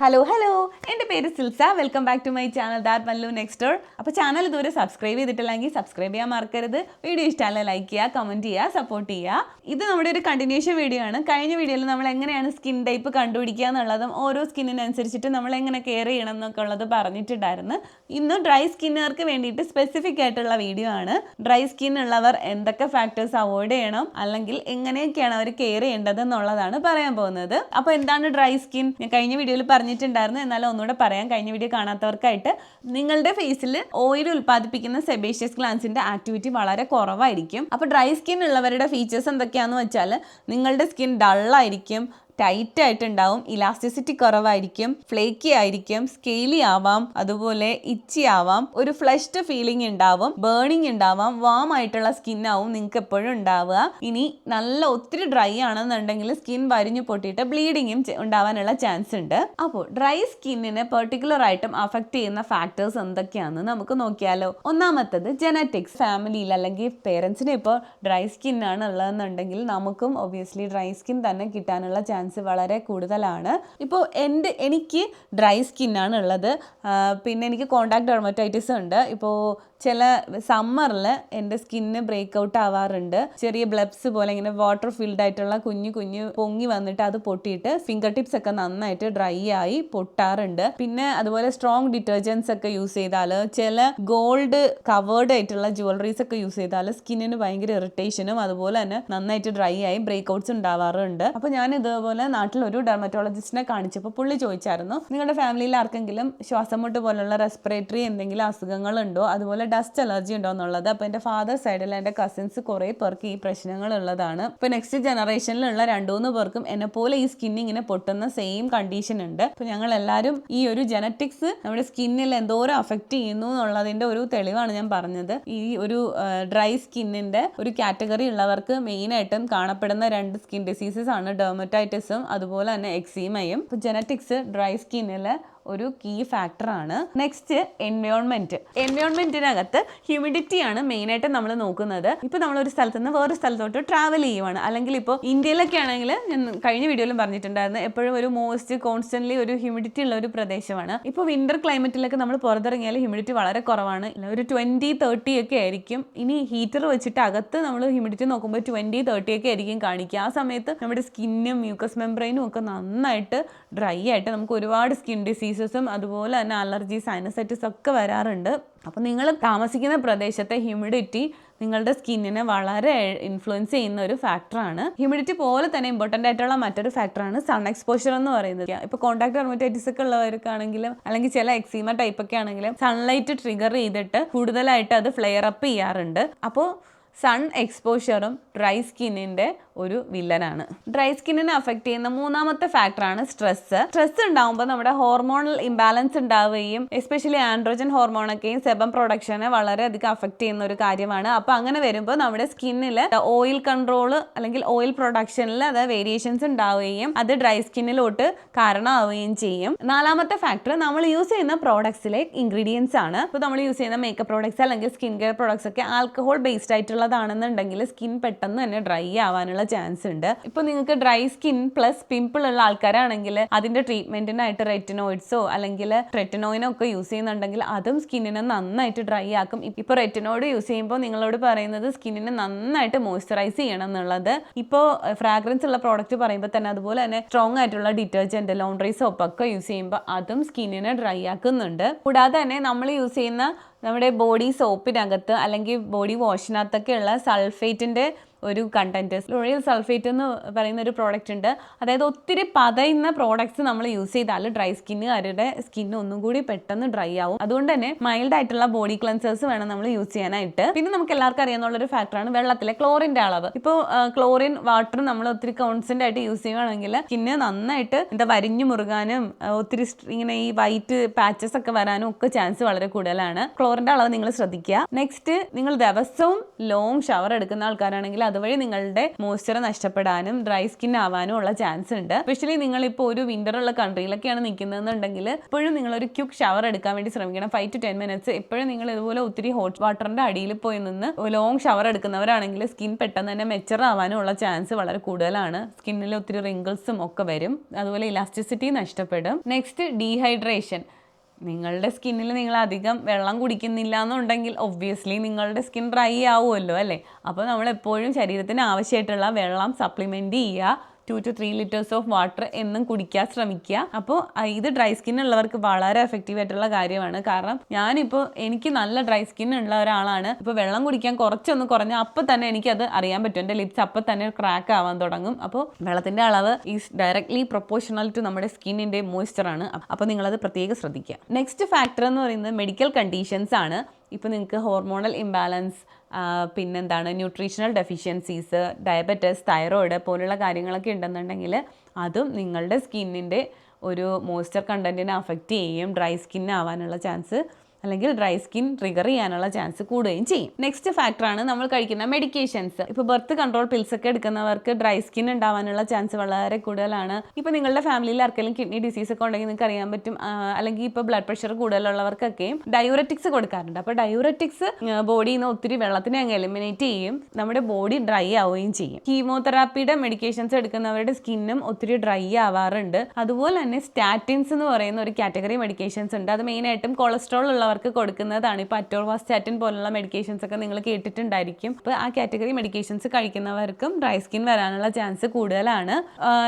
Hello എൻ്റെ പേര് Silsa. Welcome back to my channel that Mallu next door. അപ്പോൾ ചാനൽ ഇതുവരെ സബ്സ്ക്രൈബ് ചെയ്തിട്ടില്ലെങ്കിൽ സബ്സ്ക്രൈബ് ചെയ്യാൻ മറക്കരുത്. വീഡിയോ ഇഷ്ടമല്ല ലൈക്ക് ചെയ്യുക, കമൻറ്റ് ചെയ്യുക, സപ്പോർട്ട് ചെയ്യുക. ഇത് നമ്മുടെ ഒരു കണ്ടിന്യൂഷൻ വീഡിയോ ആണ്. കഴിഞ്ഞ വീഡിയോയിൽ നമ്മൾ എങ്ങനെയാണ് സ്കിൻ ടൈപ്പ് കണ്ടുപിടിക്കുക എന്നുള്ളതും ഓരോ സ്കിന്നിനനുസരിച്ചിട്ട് നമ്മൾ എങ്ങനെ കെയർ ചെയ്യണം എന്നൊക്കെ ഉള്ളത് പറഞ്ഞിട്ടുണ്ടായിരുന്നു. ഇന്ന് ഡ്രൈ സ്കിന്നുകാർക്ക് വേണ്ടിയിട്ട് സ്പെസിഫിക് ആയിട്ടുള്ള വീഡിയോ ആണ്. ഡ്രൈ സ്കിൻ ഉള്ളവർ എന്തൊക്കെ ഫാക്ടേഴ്സ് അവോയ്ഡ് ചെയ്യണം, അല്ലെങ്കിൽ എങ്ങനെയൊക്കെയാണ് അവർ കെയർ ചെയ്യേണ്ടത് എന്നുള്ളതാണ് പറയാൻ പോകുന്നത്. അപ്പോൾ എന്താണ് ഡ്രൈ സ്കിൻ? ഞാൻ കഴിഞ്ഞ വീഡിയോയിൽ പറഞ്ഞിട്ടുണ്ടായിരുന്നു, എന്നാലും ഒന്നുകൂടെ പറയാം കഴിഞ്ഞ വീഡിയോ കാണാത്തവർക്കായിട്ട്. നിങ്ങളുടെ ഫേസിൽ ഓയിൽ ഉൽപ്പാദിപ്പിക്കുന്ന സെബേഷ്യസ് ഗ്ലാൻസിന്റെ ആക്ടിവിറ്റി വളരെ കുറവായിരിക്കും. അപ്പോൾ ഡ്രൈ സ്കിൻ ഉള്ളവരുടെ ഫീച്ചേഴ്സ് എന്തൊക്കെയാണെന്ന് വെച്ചാൽ, നിങ്ങളുടെ സ്കിൻ ഡള്ളായിരിക്കും, ടൈറ്റ് ആയിട്ടുണ്ടാവും, ഇലാസ്റ്റിസിറ്റി കുറവായിരിക്കും, ഫ്ലേക്കി ആയിരിക്കും, സ്കെയിലി ആവാം, അതുപോലെ ഇച്ചി ആവാം, ഒരു ഫ്ലഷ്ഡ് ഫീലിംഗ് ഉണ്ടാവും, ബേണിംഗ് ഉണ്ടാവാം, വാം ആയിട്ടുള്ള സ്കിൻ ആവും നിങ്ങൾക്ക് എപ്പോഴും ഉണ്ടാവുക. ഇനി നല്ല ഒത്തിരി ഡ്രൈ ആണെന്നുണ്ടെങ്കിൽ സ്കിൻ വരിഞ്ഞു പൊട്ടിയിട്ട് ബ്ലീഡിങ്ങും ഉണ്ടാവാനുള്ള ചാൻസ് ഉണ്ട്. അപ്പോൾ ഡ്രൈ സ്കിന്നിനെ പെർട്ടിക്കുലർ ആയിട്ടും അഫക്റ്റ് ചെയ്യുന്ന ഫാക്ടേഴ്സ് എന്തൊക്കെയാണെന്ന് നമുക്ക് നോക്കിയാലോ. ഒന്നാമത്തത് ജെനറ്റിക്സ്. ഫാമിലിയിൽ അല്ലെങ്കിൽ പേരൻസിന് ഇപ്പോൾ ഡ്രൈ സ്കിൻ ആണ് ഉള്ളതെന്നുണ്ടെങ്കിൽ നമുക്കും ഒബ്വിയസ്ലി ഡ്രൈ സ്കിൻ തന്നെ കിട്ടാനുള്ള ചാൻസ് വളരെ കൂടുതലാണ്. ഇപ്പോൾ എനിക്ക് ഡ്രൈ സ്കിന്നാണ് ഉള്ളത്. പിന്നെ എനിക്ക് കോണ്ടാക്ട് ഡെർമറ്റൈറ്റിസ് ഉണ്ട്. ഇപ്പോൾ ചില സമ്മറിൽ എൻ്റെ സ്കിന്ന് ബ്രേക്ക് ഔട്ട് ആവാറുണ്ട്. ചെറിയ ബ്ലബ്സ് പോലെ ഇങ്ങനെ വാട്ടർ ഫിൽഡ് ആയിട്ടുള്ള കുഞ്ഞു പൊങ്ങി വന്നിട്ട് അത് പൊട്ടിയിട്ട് ഫിംഗർ ടിപ്സ് ഒക്കെ നന്നായിട്ട് ഡ്രൈ ആയി പൊട്ടാറുണ്ട്. പിന്നെ അതുപോലെ സ്ട്രോങ് ഡിറ്റർജൻസ് ഒക്കെ യൂസ് ചെയ്താൽ, ചില ഗോൾഡ് കവേർഡ് ആയിട്ടുള്ള ജുവലറീസ് ഒക്കെ യൂസ് ചെയ്താൽ സ്കിന്നിന് ഭയങ്കര ഇറിറ്റേഷനും അതുപോലെ തന്നെ നന്നായിട്ട് ഡ്രൈ ആയി ബ്രേക്ക് ഔട്ട്സ് ഉണ്ടാവാറുണ്ട്. അപ്പോൾ ഞാൻ ഇതുപോലെ നാട്ടിലൊരു ഡെർമറ്റോളജിസ്റ്റിനെ കാണിച്ചപ്പോൾ പുള്ളി ചോദിച്ചായിരുന്നു, നിങ്ങളുടെ ഫാമിലിയിൽ ആർക്കെങ്കിലും ശ്വാസം മുട്ട് പോലുള്ള റെസ്പിറേറ്ററി എന്തെങ്കിലും അസുഖങ്ങളുണ്ടോ, അതുപോലെ ഡസ്റ്റ് അലർജി ഉണ്ടോ എന്നുള്ളത്. അപ്പോൾ എൻ്റെ ഫാദർ സൈഡിൽ എൻ്റെ കസിൻസ് കുറേ പേർക്ക് ഈ പ്രശ്നങ്ങൾ ഉള്ളതാണ്. ഇപ്പോൾ നെക്സ്റ്റ് ജനറേഷനിലുള്ള 2-3 പേർക്കും എന്നെ പോലെ ഈ സ്കിൻ ഇങ്ങനെ പൊട്ടുന്ന സെയിം കണ്ടീഷൻ ഉണ്ട്. അപ്പോൾ ഞങ്ങൾ എല്ലാവരും ഈ ഒരു ജെനറ്റിക്സ് നമ്മുടെ സ്കിന്നിൽ എന്തോരം അഫക്റ്റ് ചെയ്യുന്നു എന്നുള്ളതിൻ്റെ ഒരു തെളിവാണ് ഞാൻ പറഞ്ഞത്. ഈ ഒരു ഡ്രൈ സ്കിന്നിൻ്റെ ഒരു കാറ്റഗറി ഉള്ളവർക്ക് മെയിനായിട്ടും കാണപ്പെടുന്ന 2 സ്കിൻ ഡിസീസസ് ആണ് ഡെർമറ്റൈറ്റിസും അതുപോലെ തന്നെ എക്സീമയും. ഇപ്പോൾ ജെനറ്റിക്സ് ഡ്രൈ സ്കിന്നിൽ ഒരു കീ ഫാക്ടറാണ്. നെക്സ്റ്റ് എൻവയോൺമെന്റിനകത്ത് ഹ്യൂമിഡിറ്റി ആണ് മെയിനായിട്ട് നമ്മൾ നോക്കുന്നത്. ഇപ്പോൾ നമ്മളൊരു സ്ഥലത്ത് നിന്ന് വേറൊരു സ്ഥലത്തോട്ട് ട്രാവൽ ചെയ്യുവാണ്, അല്ലെങ്കിൽ ഇപ്പോൾ ഇന്ത്യയിലൊക്കെ ആണെങ്കിൽ ഞാൻ കഴിഞ്ഞ വീഡിയോയിലും പറഞ്ഞിട്ടുണ്ടായിരുന്നു, എപ്പോഴും ഒരു കോൺസ്റ്റന്റ്ലി ഒരു ഹ്യൂമിഡിറ്റി ഉള്ള ഒരു പ്രദേശമാണ്. ഇപ്പോൾ വിന്റർ ക്ലൈമറ്റിലൊക്കെ നമ്മൾ പുറത്തിറങ്ങിയാൽ ഹ്യൂമിഡിറ്റി വളരെ കുറവാണ്, ഒരു 20-30 ഒക്കെ ആയിരിക്കും. ഇനി ഹീറ്റർ വെച്ചിട്ട് അകത്ത് നമ്മൾ ഹ്യൂമിഡിറ്റി നോക്കുമ്പോൾ 20-30 ഒക്കെ ആയിരിക്കും കാണിക്കുക. ആ സമയത്ത് നമ്മുടെ സ്കിന്നും മ്യൂക്കസ് മെംബ്രെയിനും ഒക്കെ നന്നായിട്ട് ഡ്രൈ ആയിട്ട് നമുക്ക് ഒരുപാട് സ്കിൻ ഡിസീസും അതുപോലെ തന്നെ അലർജി, സൈനസൈറ്റിസ് ഒക്കെ വരാറുണ്ട്. അപ്പോൾ നിങ്ങൾ താമസിക്കുന്ന പ്രദേശത്തെ ഹ്യൂമിഡിറ്റി നിങ്ങളുടെ സ്കിന്നിനെ വളരെ ഇൻഫ്ലുവൻസ് ചെയ്യുന്ന ഒരു ഫാക്ടറാണ്. ഹ്യൂമിഡിറ്റി പോലെ തന്നെ ഇമ്പോർട്ടൻ്റ് ആയിട്ടുള്ള മറ്റൊരു ഫാക്ടറാണ് സൺ എക്സ്പോഷർ എന്ന് പറയുന്നത്. ഇപ്പോൾ കോണ്ടാക്ട് ഡെർമറ്റൈറ്റിസ് ഒക്കെ ഉള്ളവർക്കാണെങ്കിലും അല്ലെങ്കിൽ ചില എക്സീമ ടൈപ്പ് ഒക്കെ ആണെങ്കിലും സൺലൈറ്റ് ട്രിഗർ ചെയ്തിട്ട് കൂടുതലായിട്ട് അത് ഫ്ലെയർ അപ്പ് ചെയ്യാറുണ്ട്. അപ്പോൾ സൺ എക്സ്പോഷറും ഡ്രൈ സ്കിന്നിൻ്റെ ഒരു വില്ലനാണ്. ഡ്രൈ സ്കിന്നിനെ അഫക്റ്റ് ചെയ്യുന്ന മൂന്നാമത്തെ ഫാക്ടറാണ് സ്ട്രെസ് ഉണ്ടാകുമ്പോൾ നമ്മുടെ ഹോർമോണൽ ഇംബാലൻസ് ഉണ്ടാവുകയും എസ്പെഷ്യലി ആൻഡ്രോജൻ ഹോർമോണൊക്കെയും സെബം പ്രൊഡക്ഷനെ വളരെയധികം അഫക്റ്റ് ചെയ്യുന്ന ഒരു കാര്യമാണ്. അപ്പോൾ അങ്ങനെ വരുമ്പോൾ നമ്മുടെ സ്കിന്നിൽ ഓയിൽ കൺട്രോൾ അല്ലെങ്കിൽ ഓയിൽ പ്രൊഡക്ഷനിൽ അത് വേരിയേഷൻസ് ഉണ്ടാവുകയും അത് ഡ്രൈ സ്കിന്നിലോട്ട് കാരണമാവുകയും ചെയ്യും. നാലാമത്തെ ഫാക്ടർ നമ്മൾ യൂസ് ചെയ്യുന്ന പ്രോഡക്ട്സിലെ ഇൻഗ്രീഡിയൻസ് ആണ്. ഇപ്പോൾ നമ്മൾ യൂസ് ചെയ്യുന്ന മേക്കപ്പ് പ്രോഡക്ട്സ് അല്ലെങ്കിൽ സ്കിൻ കെയർ പ്രോഡക്ട്സ് ഒക്കെ ആൽക്കഹോൾ ബേസ്ഡ് ആയിട്ടുള്ളതാണെന്നുണ്ടെങ്കിൽ സ്കിൻ പെട്ടെന്ന് തന്നെ ഡ്രൈ ആവാനുള്ള ചാൻസ് ഉണ്ട്. ഇപ്പോൾ നിങ്ങൾക്ക് ഡ്രൈ സ്കിൻ പ്ലസ് പിമ്പിൾ ഉള്ള ആൾക്കാരാണെങ്കിൽ അതിന്റെ ട്രീറ്റ്മെന്റിനായിട്ട് റെറ്റിനോയിഡ്സോ അല്ലെങ്കിൽ റെറ്റിനോയിനോ ഒക്കെ യൂസ് ചെയ്യുന്നുണ്ടെങ്കിൽ അതും സ്കിന്നിനെ നന്നായിട്ട് ഡ്രൈ ആക്കും. ഇപ്പോൾ റെറ്റിനോയിഡ് യൂസ് ചെയ്യുമ്പോൾ നിങ്ങളോട് പറയുന്നത് സ്കിന്നിനെ നന്നായിട്ട് മോയ്സ്ചറൈസ് ചെയ്യണം എന്നുള്ളത്. ഇപ്പോൾ ഫ്രാഗ്രൻസ് ഉള്ള പ്രോഡക്റ്റ് പറയുമ്പോൾ തന്നെ അതുപോലെ തന്നെ സ്ട്രോങ് ആയിട്ടുള്ള ഡിറ്റർജന്റ്, ലോണ്ടറി സോപ്പ് ഒക്കെ യൂസ് ചെയ്യുമ്പോൾ അതും സ്കിന്നിനെ ഡ്രൈ ആക്കുന്നുണ്ട്. കൂടാതെ തന്നെ നമ്മൾ യൂസ് ചെയ്യുന്ന നമ്മുടെ ബോഡി സോപ്പിനകത്ത് അല്ലെങ്കിൽ ബോഡി വാഷിനകത്തൊക്കെ ഉള്ള സൾഫേറ്റിൻ്റെ ഒരു കണ്ടന്റ്, ലോറിയൽ സൾഫേറ്റ് എന്ന് പറയുന്ന ഒരു പ്രോഡക്റ്റ് ഉണ്ട്. അതായത് ഒത്തിരി പതയുന്ന പ്രോഡക്ട്സ് നമ്മൾ യൂസ് ചെയ്താൽ ഡ്രൈ സ്കിന്നുകാരുടെ സ്കിന്ന് ഒന്നും കൂടി പെട്ടെന്ന് ഡ്രൈ ആവും. അതുകൊണ്ട് തന്നെ മൈൽഡ് ആയിട്ടുള്ള ബോഡി ക്ലെൻസേഴ്സ് വേണം നമ്മൾ യൂസ് ചെയ്യാനായിട്ട്. പിന്നെ നമുക്ക് എല്ലാവർക്കും അറിയാവുന്ന ഫാക്ടറാണ് വെള്ളത്തിലെ ക്ലോറിൻ്റെ അളവ്. ഇപ്പോൾ ക്ലോറിൻ വാട്ടർ നമ്മൾ ഒത്തിരി കോൺസ്റ്റന്റ് ആയിട്ട് യൂസ് ചെയ്യുകയാണെങ്കിൽ സ്കിന്ന് നന്നായിട്ട് വരിഞ്ഞു മുറുകാനും ഒത്തിരി ഇങ്ങനെ ഈ വൈറ്റ് പാച്ചസ് ഒക്കെ വരാനും ഒക്കെ ചാൻസ് വളരെ കൂടുതലാണ്. ക്ലോറിൻ്റെ അളവ് നിങ്ങൾ ശ്രദ്ധിക്കുക. നെക്സ്റ്റ്, നിങ്ങൾ ദിവസവും ലോങ് ഷവർ എടുക്കുന്ന ആൾക്കാരാണെങ്കിൽ അത് അതുവഴി നിങ്ങളുടെ മോയ്സ്ചർ നഷ്ടപ്പെടാനും ഡ്രൈ സ്കിൻ ആവാനും ഉള്ള ചാൻസ് ഉണ്ട്. എസ്പെഷ്യലി നിങ്ങളിപ്പോൾ ഒരു വിന്റർ ഉള്ള കൺട്രിയിലൊക്കെയാണ് നിൽക്കുന്നതെന്നുണ്ടെങ്കിൽ എപ്പോഴും നിങ്ങളൊരു ക്യുക്ക് ഷവർ എടുക്കാൻ വേണ്ടി ശ്രമിക്കണം. 5 to 10 minutes എപ്പോഴും നിങ്ങൾ ഇതുപോലെ ഒത്തിരി ഹോട്ട് വാട്ടറിന്റെ അടിയിൽ പോയി നിന്ന് ലോങ് ഷവർ എടുക്കുന്നവരാണെങ്കിൽ സ്കിൻ പെട്ടെന്ന് തന്നെ മെച്ചർ ആവാനും ഉള്ള ചാൻസ് വളരെ കൂടുതലാണ്. സ്കിന്നിൽ ഒത്തിരി റിങ്കിൾസും ഒക്കെ വരും, അതുപോലെ ഇലാസ്റ്റിസിറ്റി നഷ്ടപ്പെടും. Next, dehydration. നിങ്ങളുടെ സ്കിന്നിൽ നിങ്ങൾ അധികം വെള്ളം കുടിക്കുന്നില്ല എന്നുണ്ടെങ്കിൽ ഒബ്വിയസ്ലി നിങ്ങളുടെ സ്കിൻ ഡ്രൈ ആവുമല്ലോ അല്ലേ. അപ്പോൾ നമ്മൾ എപ്പോഴും ശരീരത്തിന് ആവശ്യമായിട്ടുള്ള വെള്ളം സപ്ലിമെൻറ്റ് ചെയ്യുക. 2 to 3 liters ഓഫ് വാട്ടർ എന്നും കുടിക്കാൻ ശ്രമിക്കുക. അപ്പോൾ ഇത് ഡ്രൈ സ്കിൻ ഉള്ളവർക്ക് വളരെ എഫക്റ്റീവ് ആയിട്ടുള്ള കാര്യമാണ്. കാരണം ഞാനിപ്പോൾ എനിക്ക് നല്ല ഡ്രൈ സ്കിൻ ഉള്ള ഒരാളാണ്. ഇപ്പോൾ വെള്ളം കുടിക്കാൻ കുറച്ചൊന്ന് കുറഞ്ഞാൽ അപ്പോൾ തന്നെ എനിക്കത് അറിയാൻ പറ്റും. എൻ്റെ ലിപ്സ് അപ്പോൾ തന്നെ ക്രാക്ക് ആവാൻ തുടങ്ങും. അപ്പോൾ വെള്ളത്തിൻ്റെ അളവ് ഈസ് ഡയറക്ട്ലി പ്രൊപ്പോർഷണൽ ടു നമ്മുടെ സ്കിന്നിൻ്റെ മോയ്സ്ചറാണ്. അപ്പോൾ നിങ്ങളത് പ്രത്യേകം ശ്രദ്ധിക്കുക. നെക്സ്റ്റ് ഫാക്ടർ എന്ന് പറയുന്നത് മെഡിക്കൽ കണ്ടീഷൻസ് ആണ്. ഇപ്പോൾ നിങ്ങൾക്ക് ഹോർമോണൽ ഇംബാലൻസ്, പിന്നെന്താണ് ന്യൂട്രീഷണൽ ഡെഫിഷ്യൻസീസ്, ഡയബറ്റിസ്, തൈറോയിഡ് പോലുള്ള കാര്യങ്ങളൊക്കെ ഉണ്ടെന്നുണ്ടെങ്കിൽ അതും നിങ്ങളുടെ സ്കിന്നിൻ്റെ ഒരു മോയ്സ്ചർ കണ്ടൻറ്റിനെ അഫക്റ്റ് ചെയ്യുകയും ഡ്രൈ സ്കിൻ ആവാനുള്ള ചാൻസ് അല്ലെങ്കിൽ ഡ്രൈ സ്കിൻ ട്രിഗർ ചെയ്യാനുള്ള ചാൻസ് കൂടുകയും ചെയ്യും. നെക്സ്റ്റ് ഫാക്ടറാണ് നമ്മൾ കഴിക്കുന്ന മെഡിക്കേഷൻസ്. ഇപ്പോൾ ബർത്ത് കൺട്രോൾ പിൽസ് ഒക്കെ എടുക്കുന്നവർക്ക് ഡ്രൈ സ്കിൻ ഉണ്ടാവാനുള്ള ചാൻസ് വളരെ കൂടുതലാണ്. ഇപ്പോൾ നിങ്ങളുടെ ഫാമിലിയിൽ ആർക്കെങ്കിലും കിഡ്നി ഡിസീസ് ഒക്കെ ഉണ്ടെങ്കിൽ നിങ്ങൾക്ക് അറിയാൻ പറ്റും. അല്ലെങ്കിൽ ഇപ്പോൾ ബ്ലഡ് പ്രഷർ കൂടുതലുള്ളവർക്കൊക്കെയും ഡയൂററ്റിക്സ് കൊടുക്കാറുണ്ട്. അപ്പോൾ ഡയൂററ്റിക്സ് ബോഡിയിൽ നിന്ന് ഒത്തിരി വെള്ളത്തിനെ അങ്ങ് എലിമിനേറ്റ് ചെയ്യും, നമ്മുടെ ബോഡി ഡ്രൈ ആവുകയും ചെയ്യും. കീമോതെറാപ്പിയുടെ മെഡിക്കേഷൻസ് എടുക്കുന്നവരുടെ സ്കിന്നും ഒത്തിരി ഡ്രൈ ആവാറുണ്ട്. അതുപോലെ തന്നെ സ്റ്റാറ്റിൻസ് എന്ന് പറയുന്ന ഒരു കാറ്റഗറി മെഡിക്കേഷൻസ് ഉണ്ട്. അത് മെയിനായിട്ടും കൊളസ്ട്രോൾ ഉള്ളവർക്ക് കൊടുക്കുന്നതാണ്. ഇപ്പോൾ അറ്റോർവാസ്റ്റാറ്റിൻ പോലുള്ള മെഡിക്കേഷൻസ് ഒക്കെ നിങ്ങൾ കേട്ടിട്ടുണ്ടായിരിക്കും. അപ്പോൾ ആ കാറ്റഗറി മെഡിക്കേഷൻസ് കഴിക്കുന്നവർക്കും ഡ്രൈ സ്കിൻ വരാനുള്ള ചാൻസ് കൂടുതലാണ്.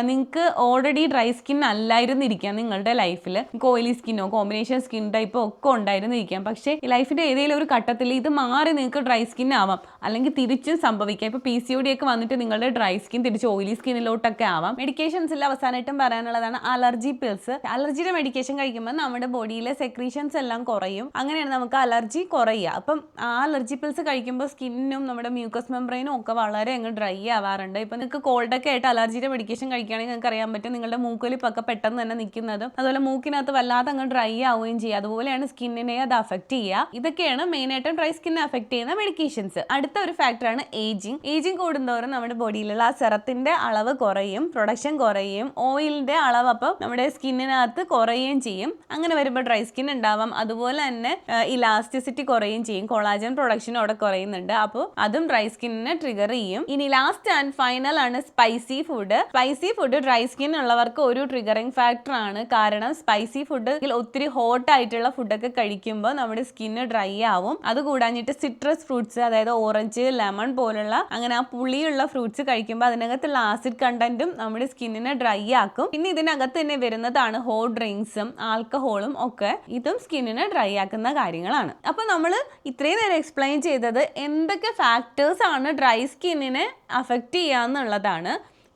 നിങ്ങൾക്ക് ഓൾറെഡി ഡ്രൈ സ്കിൻ അല്ലായിരുന്നിരിക്കാം നിങ്ങളുടെ ലൈഫിൽ, ഓയിലി സ്കിന്നോ കോമ്പിനേഷൻ സ്കിൻ ടൈപ്പോ ഒക്കെ ഉണ്ടായിരുന്നിരിക്കാം. പക്ഷേ ഈ ലൈഫിൻ്റെ ഏതെങ്കിലും ഒരു ഘട്ടത്തിൽ ഇത് മാറി നിങ്ങൾക്ക് ഡ്രൈ സ്കിൻ ആവാം, അല്ലെങ്കിൽ തിരിച്ചും സംഭവിക്കാം. ഇപ്പോൾ PCOD ഒക്കെ വന്നിട്ട് നിങ്ങളുടെ ഡ്രൈ സ്കിൻ തിരിച്ച് ഓയിലി സ്കിന്നിലോട്ടൊക്കെ ആവാം. മെഡിക്കേഷൻസിൽ അവസാനമായിട്ടും പറയാനുള്ളതാണ് അലർജി പിൽസ്. അലർജിയുടെ മെഡിക്കേഷൻ കഴിക്കുമ്പോൾ നമ്മുടെ ബോഡിയിലെ സെക്രീഷൻസ് എല്ലാം കുറയും. അങ്ങനെയാണ് നമുക്ക് അലർജി കുറയുക. അപ്പം ആ അലർജി പിൽസ് കഴിക്കുമ്പോൾ സ്കിന്നും നമ്മുടെ മ്യൂക്കസ് മെംബ്രെയിനും ഒക്കെ വളരെ അങ്ങ് ഡ്രൈ ആവാറുണ്ട്. ഇപ്പം നിങ്ങൾക്ക് കോൾഡൊക്കെ ആയിട്ട് അലർജിയുടെ മെഡിക്കേഷൻ കഴിക്കുകയാണെങ്കിൽ നിങ്ങൾക്ക് അറിയാൻ പറ്റും നിങ്ങളുടെ മൂക്കൊലിപ്പൊക്കെ പെട്ടെന്ന് തന്നെ നിൽക്കുന്നതും അതുപോലെ മൂക്കിനകത്ത് വല്ലാതെ അങ്ങ് ഡ്രൈ ആവുകയും ചെയ്യുക. അതുപോലെയാണ് സ്കിന്നിനെ അത് അഫക്റ്റ് ചെയ്യുക. ഇതൊക്കെയാണ് മെയിനായിട്ടും ഡ്രൈ സ്കിന്നെ അഫക്റ്റ് ചെയ്യുന്ന മെഡിക്കേഷൻസ്. അടുത്ത ഒരു ഫാക്ടറാണ് ഏജിങ്. ഏജിങ് കൂടുന്തോറും നമ്മുടെ ബോഡിയിലുള്ള ആ സെറത്തിന്റെ അളവ് കുറയും, പ്രൊഡക്ഷൻ കുറയും, ഓയിലിന്റെ അളവ് അപ്പം നമ്മുടെ സ്കിന്നിനകത്ത് കുറയുകയും ചെയ്യും. അങ്ങനെ വരുമ്പോൾ ഡ്രൈ സ്കിൻ ഉണ്ടാവാം. അതുപോലെ തന്നെ ഇലാസ്റ്റിസിറ്റി കുറയുകയും ചെയ്യും, കൊളാജൻ പ്രൊഡക്ഷൻ അവിടെ കുറയുന്നുണ്ട്. അപ്പോൾ അതും ഡ്രൈ സ്കിന്നിനെ ട്രിഗർ ചെയ്യും. ഇനി ലാസ്റ്റ് ആൻഡ് ഫൈനൽ ആണ് spicy food. Spicy food dry skin ഉള്ളവർക്ക് ഒരു ട്രിഗറിങ് ഫാക്ടർ ആണ്. കാരണം സ്പൈസി ഫുഡ് ഒത്തിരി ഹോട്ട് ആയിട്ടുള്ള ഫുഡൊക്കെ കഴിക്കുമ്പോൾ നമ്മുടെ സ്കിന്ന് ഡ്രൈ ആവും. അത് കൂടാഞ്ഞിട്ട് സിട്രസ് ഫ്രൂട്ട്സ്, അതായത് ഓറഞ്ച്, ലെമൺ പോലുള്ള അങ്ങനെ ആ പുളിയുള്ള ഫ്രൂട്ട്സ് കഴിക്കുമ്പോൾ അതിനകത്തുള്ള ആസിഡ് കണ്ടന്റും നമ്മുടെ സ്കിന്നിനെ ഡ്രൈ ആക്കും. പിന്നെ ഇതിനകത്ത് തന്നെ വരുന്നതാണ് ഹോട്ട് ഡ്രിങ്ക്സും ആൽക്കഹോളും ഒക്കെ. ഇതും സ്കിന്നിനെ ഡ്രൈ ആക്കുന്ന കാര്യങ്ങളാണ്. അപ്പോൾ നമ്മൾ ഇത്രയും നേരം എക്സ്പ്ലെയിൻ ചെയ്തത് എന്തൊക്കെ ഫാക്ടേഴ്സ് ആണ് ഡ്രൈ സ്കിന്നിനെ അഫക്റ്റ് ചെയ്യുക എന്നുള്ളതാണ്.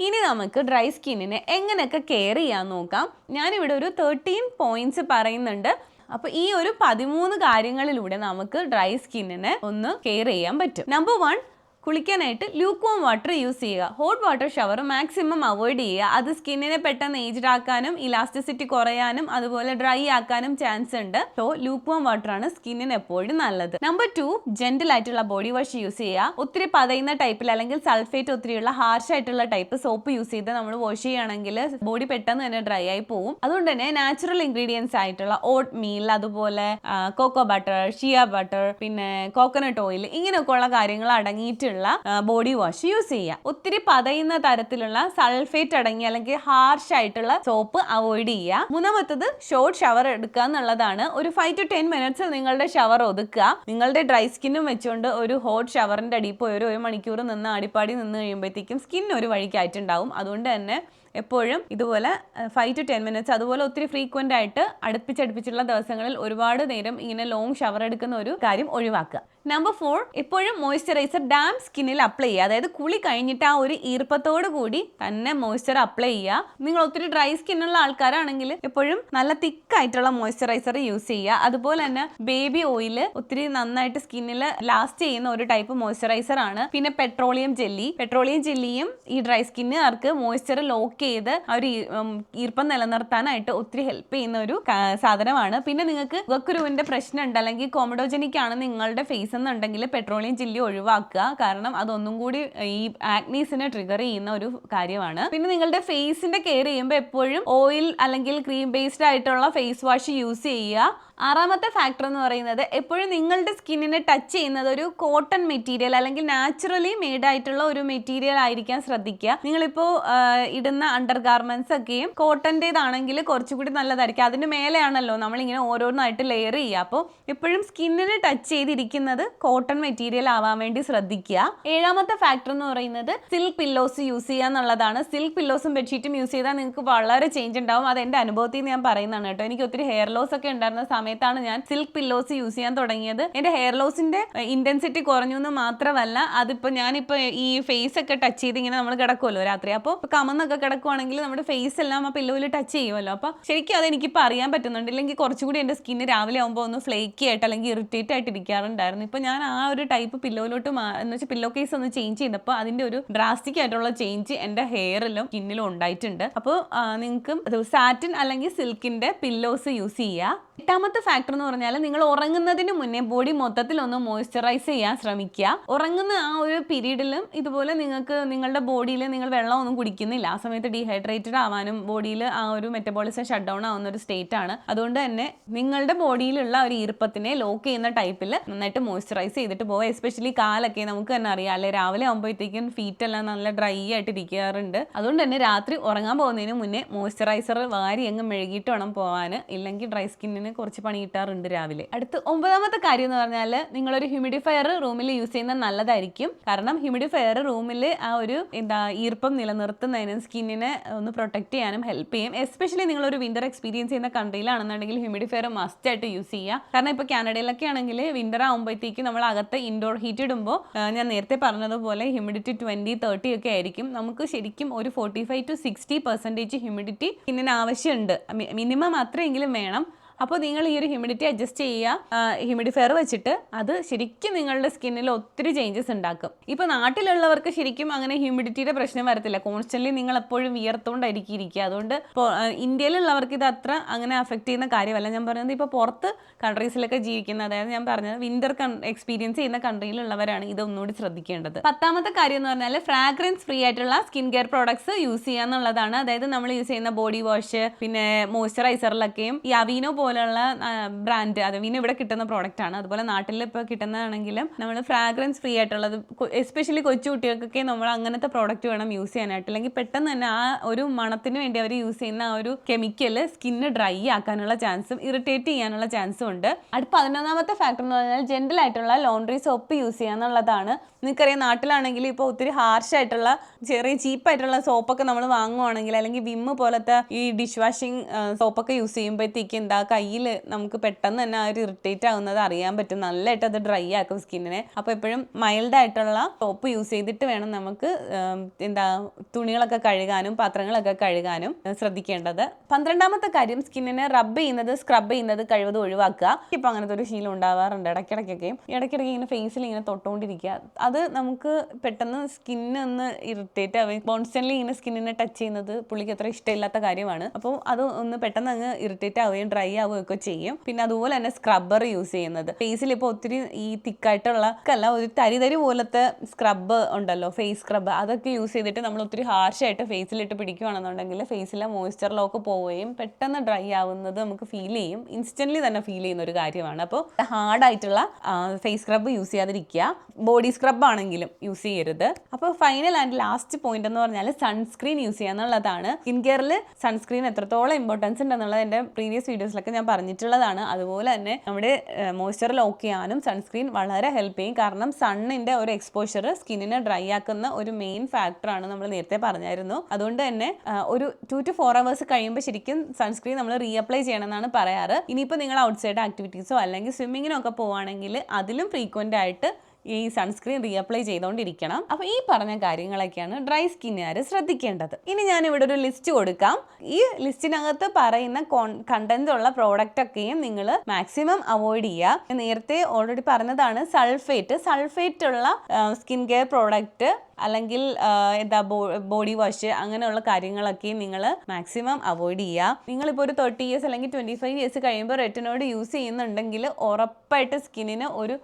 ഇനി നമുക്ക് ഡ്രൈ സ്കിന്നിനെ എങ്ങനെയൊക്കെ കെയർ ചെയ്യാൻ നോക്കാം. ഞാനിവിടെ ഒരു 13 പോയിന്റ്സ് പറയുന്നുണ്ട്. അപ്പോൾ ഈ ഒരു 13 കാര്യങ്ങളിലൂടെ നമുക്ക് ഡ്രൈ സ്കിന്നിനെ ഒന്ന് കെയർ ചെയ്യാൻ പറ്റും. നമ്പർ 1, കുളിക്കാനായിട്ട് ലൂക്ക്വാം വാട്ടർ യൂസ് ചെയ്യുക. Hot water shower maximum avoid ചെയ്യുക. അത് സ്കിന്നിനെ പെട്ടെന്ന് ഏജ്ഡ് ആക്കാനും ഇലാസ്റ്റിസിറ്റി കുറയാനും അതുപോലെ ഡ്രൈ ആക്കാനും ചാൻസ് ഉണ്ട്. സോ ലൂക്ക്വാം വാട്ടർ ആണ് സ്കിന്നിന് എപ്പോഴും നല്ലത്. നമ്പർ 2, ജെന്റിൽ ആയിട്ടുള്ള ബോഡി വാഷ് യൂസ് ചെയ്യുക. ഒത്തിരി പതയുന്ന ടൈപ്പിൽ അല്ലെങ്കിൽ സൾഫേറ്റ് ഒത്തിരിയുള്ള ഹാർഷ് ആയിട്ടുള്ള ടൈപ്പ് സോപ്പ് യൂസ് ചെയ്ത് നമ്മൾ വാഷ് ചെയ്യുകയാണെങ്കിൽ ബോഡി പെട്ടെന്ന് തന്നെ ഡ്രൈ ആയി പോകും. അതുകൊണ്ട് തന്നെ നാച്ചുറൽ ഇൻഗ്രീഡിയൻസ് ആയിട്ടുള്ള ഓട്ട് മീൽ, അതുപോലെ കോക്കോ ബട്ടർ, ഷിയ ബട്ടർ, പിന്നെ കോക്കനട്ട് ഓയിൽ, ഇങ്ങനെയൊക്കെ ഉള്ള കാര്യങ്ങൾ അടങ്ങിയിട്ട് ബോഡി വാഷ് യൂസ് ചെയ്യുക. ഒത്തിരി പതയുന്ന തരത്തിലുള്ള സൾഫേറ്റ് അടങ്ങിയ അല്ലെങ്കിൽ ഹാർഷ് ആയിട്ടുള്ള സോപ്പ് അവോയ്ഡ് ചെയ്യുക. മൂന്നാമത്തത് ഷോർട്ട് ഷവർ എടുക്കുക എന്നുള്ളതാണ്. ഒരു 5 to 10 minutes നിങ്ങളുടെ ഷവർ ഒതുക്കുക. നിങ്ങളുടെ ഡ്രൈ സ്കിന്നും വെച്ചുകൊണ്ട് ഒരു ഹോട്ട് ഷവറിന്റെ അടിയിൽ പോയി ഒരു മണിക്കൂർ നിന്ന് അടിപ്പാടി നിന്ന് കഴിയുമ്പോഴത്തേക്കും സ്കിൻ ഒരു വഴിക്കായിട്ടുണ്ടാവും. അതുകൊണ്ട് തന്നെ എപ്പോഴും ഇതുപോലെ 5 to 10 minutes, അതുപോലെ ഒത്തിരി ഫ്രീക്വൻ്റ് ആയിട്ട് അടുപ്പിച്ചടുപ്പിച്ചുള്ള ദിവസങ്ങളിൽ ഒരുപാട് നേരം ഇങ്ങനെ ലോങ് ഷവർ എടുക്കുന്ന ഒരു കാര്യം ഒഴിവാക്കുക. നമ്പർ 4, എപ്പോഴും മോയ്സ്ചറൈസർ ഡാം സ്കിന്നിൽ അപ്ലൈ ചെയ്യുക. അതായത് കുളി കഴിഞ്ഞിട്ട് ആ ഒരു ഈർപ്പത്തോട് കൂടി തന്നെ മോയ്സ്ചർ അപ്ലൈ ചെയ്യുക. നിങ്ങൾ ഒത്തിരി ഡ്രൈ സ്കിന്നുള്ള ആൾക്കാരാണെങ്കിൽ എപ്പോഴും നല്ല തിക്കായിട്ടുള്ള മോയ്സ്ചറൈസർ യൂസ് ചെയ്യുക. അതുപോലെ തന്നെ ബേബി ഓയിൽ ഒത്തിരി നന്നായിട്ട് സ്കിന്നിൽ ലാസ്റ്റ് ചെയ്യുന്ന ഒരു ടൈപ്പ് മോയ്സ്ചറൈസർ ആണ്. പിന്നെ പെട്രോളിയം ജെല്ലിയും ഈ ഡ്രൈ സ്കിന്നുകാർക്ക് മോയ്സ്ചർ ലോക്ക് ചെയ്ത് ആ ഒരു ഈർപ്പം നിലനിർത്താനായിട്ട് ഒത്തിരി ഹെൽപ്പ് ചെയ്യുന്ന ഒരു സാധനമാണ്. പിന്നെ നിങ്ങൾക്ക് ഗക്കുരുവിന്റെ പ്രശ്നം ഉണ്ട് അല്ലെങ്കിൽ കോമഡോജനിക് ആണ് നിങ്ങളുടെ ഫേസ് ഫേസ് എന്നുണ്ടെങ്കിൽ പെട്രോളിയം ചില്ലി ഒഴിവാക്കുക. കാരണം അതൊന്നും കൂടി ഈ ആക്നീസിനെ ട്രിഗർ ചെയ്യുന്ന ഒരു കാര്യമാണ്. പിന്നെ നിങ്ങളുടെ ഫേസിന്റെ കെയർ ചെയ്യുമ്പോൾ എപ്പോഴും ഓയിൽ അല്ലെങ്കിൽ ക്രീം ബേസ്ഡ് ആയിട്ടുള്ള ഫേസ് വാഷ് യൂസ് ചെയ്യുക. ആറാമത്തെ ഫാക്ടർ എന്ന് പറയുന്നത് എപ്പോഴും നിങ്ങളുടെ സ്കിന്നിനെ ടച്ച് ചെയ്യുന്നത് ഒരു കോട്ടൺ മെറ്റീരിയൽ അല്ലെങ്കിൽ നാച്ചുറലി മെയ്ഡ് ആയിട്ടുള്ള ഒരു മെറ്റീരിയൽ ആയിരിക്കാൻ ശ്രദ്ധിക്കുക. നിങ്ങളിപ്പോൾ ഇടുന്ന അണ്ടർ ഗാർമെന്റ്സ് ഒക്കെയും കോട്ടൻ്റെതാണെങ്കിൽ കുറച്ചുകൂടി നല്ലതായിരിക്കും. അതിന് മേലെയാണല്ലോ നമ്മളിങ്ങനെ ഓരോന്നായിട്ട് ലെയർ ചെയ്യുക. അപ്പോൾ എപ്പോഴും സ്കിന്നിനെ ടച്ച് ചെയ്തിരിക്കുന്നത് കോട്ടൺ മെറ്റീരിയൽ ആവാൻ വേണ്ടി ശ്രദ്ധിക്കുക. ഏഴാമത്തെ ഫാക്ടർ എന്ന് പറയുന്നത് സിൽക്ക് പില്ലോസ് യൂസ് ചെയ്യുക എന്നുള്ളതാണ്. സിൽക്ക് പില്ലോസും ബെഡ്ഷീറ്റും യൂസ് ചെയ്താൽ നിങ്ങൾക്ക് വളരെ ചേഞ്ച് ഉണ്ടാവും. അത് എൻ്റെ അനുഭവത്തിൽ നിന്ന് ഞാൻ പറയുന്നതാണ് കേട്ടോ. എനിക്ക് ഒത്തിരി ഹെയർ ലോസ് ഒക്കെ ഉണ്ടായിരുന്ന സമയത്താണ് ഞാൻ സിൽക്ക് പില്ലോസ് യൂസ് ചെയ്യാൻ തുടങ്ങിയത്. എൻ്റെ ഹെയർ ലോസിന്റെ ഇന്റൻസിറ്റി കുറഞ്ഞു എന്ന് മാത്രമല്ല, ഞാനിപ്പോൾ ഈ ഫേസ് ഒക്കെ ടച്ച് ചെയ്ത് ഇങ്ങനെ നമ്മൾ കിടക്കുമല്ലോ രാത്രി, അപ്പോൾ കമന്നൊക്കെ കിടക്കുവാണെങ്കിൽ നമ്മുടെ ഫേസ് എല്ലാം ആ പില്ലോയിൽ ടച്ച് ചെയ്യുമല്ലോ. അപ്പോൾ ശരിക്കും അത് എനിക്കിപ്പോൾ അറിയാൻ പറ്റുന്നുണ്ട്. ഇല്ലെങ്കിൽ കുറച്ചുകൂടി എൻ്റെ സ്കിന്ന് രാവിലെ ആകുമ്പോൾ ഒന്ന് ഫ്ലേക്കി ആയിട്ട് അല്ലെങ്കിൽ ഇറിറ്റേറ്റ് ആയിട്ട് ഇരിക്കാറുണ്ടായിരുന്നു. ഇപ്പോൾ ഞാൻ ആ ഒരു ടൈപ്പ് പില്ലോയിലോട്ട് എന്ന് വെച്ചാൽ പില്ലോ കേസ് ഒന്ന് ചേഞ്ച് ചെയ്തപ്പോൾ അതിൻ്റെ ഒരു ഡ്രാസ്റ്റിക് ആയിട്ടുള്ള ചേഞ്ച് എൻ്റെ ഹെയറിലും സ്കിന്നിലും ഉണ്ടായിട്ടുണ്ട്. അപ്പോൾ നിങ്ങൾക്ക് സാറ്റിൻ അല്ലെങ്കിൽ സിൽക്കിൻ്റെ പില്ലോസ് യൂസ് ചെയ്യുക. എട്ടാമത്തെ ഫാക്ടർ എന്ന് പറഞ്ഞാൽ നിങ്ങൾ ഉറങ്ങുന്നതിന് മുന്നേ ബോഡി മൊത്തത്തിൽ ഒന്ന് മോയ്സ്ചറൈസ് ചെയ്യാൻ ശ്രമിക്കുക. ഉറങ്ങുന്ന ആ ഒരു പീരീഡിലും ഇതുപോലെ നിങ്ങൾക്ക് നിങ്ങളുടെ ബോഡിയിൽ നിങ്ങൾ വെള്ളം ഒന്നും കുടിക്കുന്നില്ല, ആ സമയത്ത് ഡീഹൈഡ്രേറ്റഡ് ആവാനും ബോഡിയിൽ ആ ഒരു മെറ്റബോളിസം ഷട്ട് ഡൗൺ ആവുന്ന ഒരു സ്റ്റേറ്റ് ആണ്. അതുകൊണ്ട് തന്നെ നിങ്ങളുടെ ബോഡിയിലുള്ള ഒരു ഈർപ്പത്തിനെ ലോക്ക് ചെയ്യുന്ന ടൈപ്പിൽ നന്നായിട്ട് മോയ്സ്ചറൈസ് ചെയ്തിട്ട് പോവുക. എസ്പെഷ്യലി കാലൊക്കെ നമുക്ക് തന്നെ അറിയാം അല്ലെ, രാവിലെ ആകുമ്പോഴത്തേക്കും ഫീറ്റ് എല്ലാം നല്ല ഡ്രൈ ആയിട്ട് ഇരിക്കാറുണ്ട്. അതുകൊണ്ട് തന്നെ രാത്രി ഉറങ്ങാൻ പോകുന്നതിന് മുന്നേ മോയ്സ്ചറൈസർ വാരി അങ്ങ് മെഴുകിയിട്ട് വേണം പോകാൻ, ഇല്ലെങ്കിൽ ഡ്രൈ സ്കിന്നിന് കുറച്ച് പണി കിട്ടാറുണ്ട് രാവിലെ. അടുത്ത് ഒമ്പതാമത്തെ കാര്യം എന്ന് പറഞ്ഞാൽ നിങ്ങളൊരു ഹ്യൂമിഡിഫയർ റൂമിൽ യൂസ് ചെയ്യുന്നത് നല്ലതായിരിക്കും. കാരണം ഹ്യൂമിഡിഫയർ റൂമിൽ ആ ഒരു ഈർപ്പം നിലനിർത്തുന്നതിനും സ്കിന്നിനെ ഒന്ന് പ്രൊട്ടക്ട് ചെയ്യാനും ഹെൽപ്പ് ചെയ്യും. എസ്പെഷ്യലി നിങ്ങളൊരു വിന്റർ എക്സ്പീരിയൻസ് ചെയ്യുന്ന കൺട്രിയിലാണെന്നുണ്ടെങ്കിൽ ഹ്യൂമിഡിഫയർ മസ്റ്റ് ആയിട്ട് യൂസ് ചെയ്യുക. കാരണം ഇപ്പോൾ കാനഡയിലൊക്കെ ആണെങ്കിൽ വിന്റർ ആകുമ്പോഴത്തേക്ക് നമ്മൾ അകത്ത് ഇൻഡോർ ഹീറ്റ് ഇടുമ്പോൾ ഞാൻ നേരത്തെ പറഞ്ഞതുപോലെ ഹ്യൂമിഡിറ്റി 20-30 ഒക്കെ ആയിരിക്കും. നമുക്ക് ശരിക്കും ഒരു 45 to 60% ഹ്യൂമിഡിറ്റി സ്കിന്നിന് ആവശ്യമുണ്ട്. മിനിമം അത്രയെങ്കിലും വേണം. അപ്പോൾ നിങ്ങൾ ഈ ഒരു ഹ്യൂമിഡിറ്റി അഡ്ജസ്റ്റ് ചെയ്യുക ഹ്യൂമിഡിഫയർ വെച്ചിട്ട്. അത് ശരിക്കും നിങ്ങളുടെ സ്കിന്നിൽ ഒത്തിരി ചേഞ്ചസ് ഉണ്ടാക്കും. ഇപ്പോൾ നാട്ടിലുള്ളവർക്ക് ശരിക്കും അങ്ങനെ ഹ്യൂമിഡിറ്റിയുടെ പ്രശ്നം വരത്തില്ല. കോൺസ്റ്റൻ്റ്ലി നിങ്ങൾ എപ്പോഴും വിയർത്തുകൊണ്ടായിരിക്കും ഇരിക്കുക. അതുകൊണ്ട് ഇപ്പോൾ ഇന്ത്യയിലുള്ളവർക്ക് ഇത് അത്ര അങ്ങനെ അഫക്റ്റ് ചെയ്യുന്ന കാര്യമല്ല. ഞാൻ പറയുന്നത് ഇപ്പോൾ പുറത്ത് കൺട്രീസിലൊക്കെ ജീവിക്കുന്ന, അതായത് ഞാൻ പറഞ്ഞത് വിന്റർ എക്സ്പീരിയൻസ് ചെയ്യുന്ന കൺട്രിയിലുള്ളവരാണ് ഇത് ഒന്നുകൂടി ശ്രദ്ധിക്കേണ്ടത്. പത്താമത്തെ കാര്യം എന്ന് പറഞ്ഞാൽ ഫ്രാഗ്രൻസ് ഫ്രീ ആയിട്ടുള്ള സ്കിൻ കെയർ പ്രോഡക്ട്സ് യൂസ് ചെയ്യുക എന്നുള്ളതാണ്. അതായത് നമ്മൾ യൂസ് ചെയ്യുന്ന ബോഡി വാഷ്, പിന്നെ മോയ്സ്ചറൈസറിലൊക്കെയും ഈ അവീനോ പോലുള്ള ബ്രാൻഡ്, അവീനോ ഇവിടെ കിട്ടുന്ന പ്രോഡക്റ്റ് ആണ്. അതുപോലെ നാട്ടിൽ ഇപ്പോൾ കിട്ടുന്നതാണെങ്കിലും നമ്മൾ ഫ്രാഗ്രൻസ് ഫ്രീ ആയിട്ടുള്ളത്, എസ്പെഷ്യലി കൊച്ചു കുട്ടികൾക്കൊക്കെ നമ്മൾ അങ്ങനത്തെ പ്രോഡക്റ്റ് വേണം യൂസ് ചെയ്യാനായിട്ട്. അല്ലെങ്കിൽ പെട്ടെന്ന് തന്നെ ആ ഒരു മണത്തിന് വേണ്ടി അവർ യൂസ് ചെയ്യുന്ന ആ ഒരു കെമിക്കൽ സ്കിന്ന് ഡ്രൈ ആക്കാനുള്ള ചാൻസും ഇറിറ്റേറ്റ് ചെയ്യാനുള്ള ചാൻസും ഉണ്ട്. അടുത്ത 11ാമത്തെ ഫാക്ടർ എന്ന് പറഞ്ഞാൽ ജെന്റിൽ ആയിട്ടുള്ള ലോണ്ടറി സോപ്പ് യൂസ് ചെയ്യുക എന്നുള്ളതാണ്. നിങ്ങൾക്കറിയാം നാട്ടിലാണെങ്കിൽ ഇപ്പോൾ ഒത്തിരി ഹാർഷായിട്ടുള്ള ചെറിയ ചീപ്പായിട്ടുള്ള സോപ്പൊക്കെ നമ്മൾ വാങ്ങുവാണെങ്കിൽ, അല്ലെങ്കിൽ വിമ്മ് പോലത്തെ ഈ ഡിഷ് വാഷിങ് സോപ്പൊക്കെ യൂസ് ചെയ്യുമ്പോഴത്തേക്ക് എന്താ കയ്യിൽ നമുക്ക് പെട്ടെന്ന് തന്നെ ആ ഒരു ഇറിറ്റേറ്റ് ആവുന്നത് അറിയാൻ പറ്റും. നല്ലതായിട്ട് അത് ഡ്രൈ ആക്കും സ്കിന്നിനെ. അപ്പോൾ എപ്പോഴും മൈൽഡ് ആയിട്ടുള്ള സോപ്പ് യൂസ് ചെയ്തിട്ട് വേണം നമുക്ക് തുണികളൊക്കെ കഴുകാനും പാത്രങ്ങളൊക്കെ കഴുകാനും ശ്രദ്ധിക്കേണ്ടത്. 12ാമത്തെ കാര്യം സ്കിന്നിനെ റബ്ബ് ചെയ്യുന്നത്, സ്ക്രബ് ചെയ്യുന്നത് കഴിവതും ഒഴിവാക്കുക. ഇപ്പം അങ്ങനത്തെ ഒരു ശീലം ഉണ്ടാവാറുണ്ട് ഇടയ്ക്കിടയ്ക്ക് ഇങ്ങനെ ഫേസിൽ ഇങ്ങനെ തൊട്ടുകൊണ്ടിരിക്കുക. അത് നമുക്ക് പെട്ടെന്ന് സ്കിന്നൊന്ന് ഇറിറ്റേറ്റ് ആവുകയും കോൺസ്റ്റന്റ്ലി ഇങ്ങനെ സ്കിന്നിനെ ടച്ച് ചെയ്യുന്നത് പുള്ളിക്ക് അത്ര ഇഷ്ടമില്ലാത്ത കാര്യമാണ്. അപ്പോൾ അത് ഒന്ന് പെട്ടെന്ന് അങ്ങ് ഇറിറ്റേറ്റ് ആവുകയും ഡ്രൈ ആവുകയൊക്കെ ചെയ്യും. പിന്നെ അതുപോലെ തന്നെ സ്ക്രബ്ബർ യൂസ് ചെയ്യുന്നത്, ഫേസിൽ ഇപ്പോൾ ഒത്തിരി ഈ തിക്കായിട്ടുള്ള ഒരു തരി പോലത്തെ സ്ക്രബ് ഉണ്ടല്ലോ, ഫേസ് സ്ക്രബ്, അതൊക്കെ യൂസ് ചെയ്തിട്ട് നമ്മൾ ഒത്തിരി ഹാർഷായിട്ട് ഫേസിലിട്ട് പിടിക്കുകയാണെന്നുണ്ടെങ്കിൽ ഫേസിലെ മോയ്സ്ചർ ലോക്ക് പോവുകയും പെട്ടെന്ന് ഡ്രൈ ആവുന്നത് നമുക്ക് ഫീൽ ചെയ്യും. ഇൻസ്റ്റന്റ്ലി തന്നെ ഫീൽ ചെയ്യുന്ന ഒരു കാര്യമാണ്. അപ്പോൾ ഹാർഡായിട്ടുള്ള ഫേസ് സ്ക്രബ് യൂസ് ചെയ്യാതിരിക്കുക. ബോഡി സ്ക്രബ് ആണെങ്കിലും യൂസ് ചെയ്യരുത്. അപ്പോൾ ഫൈനൽ ആൻഡ് ലാസ്റ്റ് പോയിന്റ് എന്ന് പറഞ്ഞാൽ സൺസ്ക്രീൻ യൂസ് ചെയ്യുക എന്നുള്ളതാണ്. സ്കിൻ കെയറിൽ സൺസ്ക്രീൻ എത്രത്തോളം ഇമ്പോർട്ടൻസ് ഉണ്ടെന്നുള്ളത് എൻ്റെ പ്രീവിയസ് വീഡിയോസിലൊക്കെ ഞാൻ പറഞ്ഞിട്ടുള്ളതാണ്. അതുപോലെ തന്നെ നമ്മുടെ മോയ്സ്ചർ ലോക്ക് ചെയ്യാനും സൺസ്ക്രീൻ വളരെ ഹെൽപ്പ് ചെയ്യും. കാരണം സണ്ണിൻ്റെ ഒരു എക്സ്പോഷർ സ്കിന്നിനെ ഡ്രൈ ആക്കുന്ന ഒരു മെയിൻ ഫാക്ടറാണ്, നമ്മൾ നേരത്തെ പറഞ്ഞായിരുന്നു. അതുകൊണ്ട് തന്നെ ഒരു 2 to 4 hours കഴിയുമ്പോൾ ശരിക്കും സൺസ്ക്രീൻ നമ്മൾ റീഅപ്ലൈ ചെയ്യണമെന്നാണ് പറയാറ്. ഇനിയിപ്പോൾ നിങ്ങൾ ഔട്ട്സൈഡ് ആക്ടിവിറ്റീസോ അല്ലെങ്കിൽ സ്വിമ്മിങ്ങിനൊക്കെ പോവുകയാണെങ്കിൽ അതിലും ഫ്രീക്വൻ്റ് ആയിട്ട് ഈ സൺസ്ക്രീൻ റീഅപ്ലൈ ചെയ്തുകൊണ്ടിരിക്കണം. അപ്പോൾ ഈ പറഞ്ഞ കാര്യങ്ങളൊക്കെയാണ് ഡ്രൈ സ്കിന്നുകാർ ശ്രദ്ധിക്കേണ്ടത്. ഇനി ഞാൻ ഇവിടെ ഒരു ലിസ്റ്റ് കൊടുക്കാം. ഈ ലിസ്റ്റിനകത്ത് പറയുന്ന കണ്ടന്റ് ഉള്ള പ്രോഡക്റ്റ് ഒക്കെയും നിങ്ങൾ മാക്സിമം അവോയ്ഡ് ചെയ്യുക. നേരത്തെ ഓൾറെഡി പറഞ്ഞതാണ് സൾഫേറ്റ് ഉള്ള സ്കിൻ കെയർ പ്രോഡക്റ്റ് അല്ലെങ്കിൽ ബോഡി വാഷ് അങ്ങനെയുള്ള കാര്യങ്ങളൊക്കെ നിങ്ങൾ മാക്സിമം അവോയ്ഡ് ചെയ്യുക. നിങ്ങളിപ്പോൾ ഒരു 30 years അല്ലെങ്കിൽ 25 years കഴിയുമ്പോൾ റെറ്റിനോയിഡ് യൂസ് ചെയ്യുന്നുണ്ടെങ്കിൽ ഉറപ്പായിട്ട് സ്കിന്നിന് ഒരു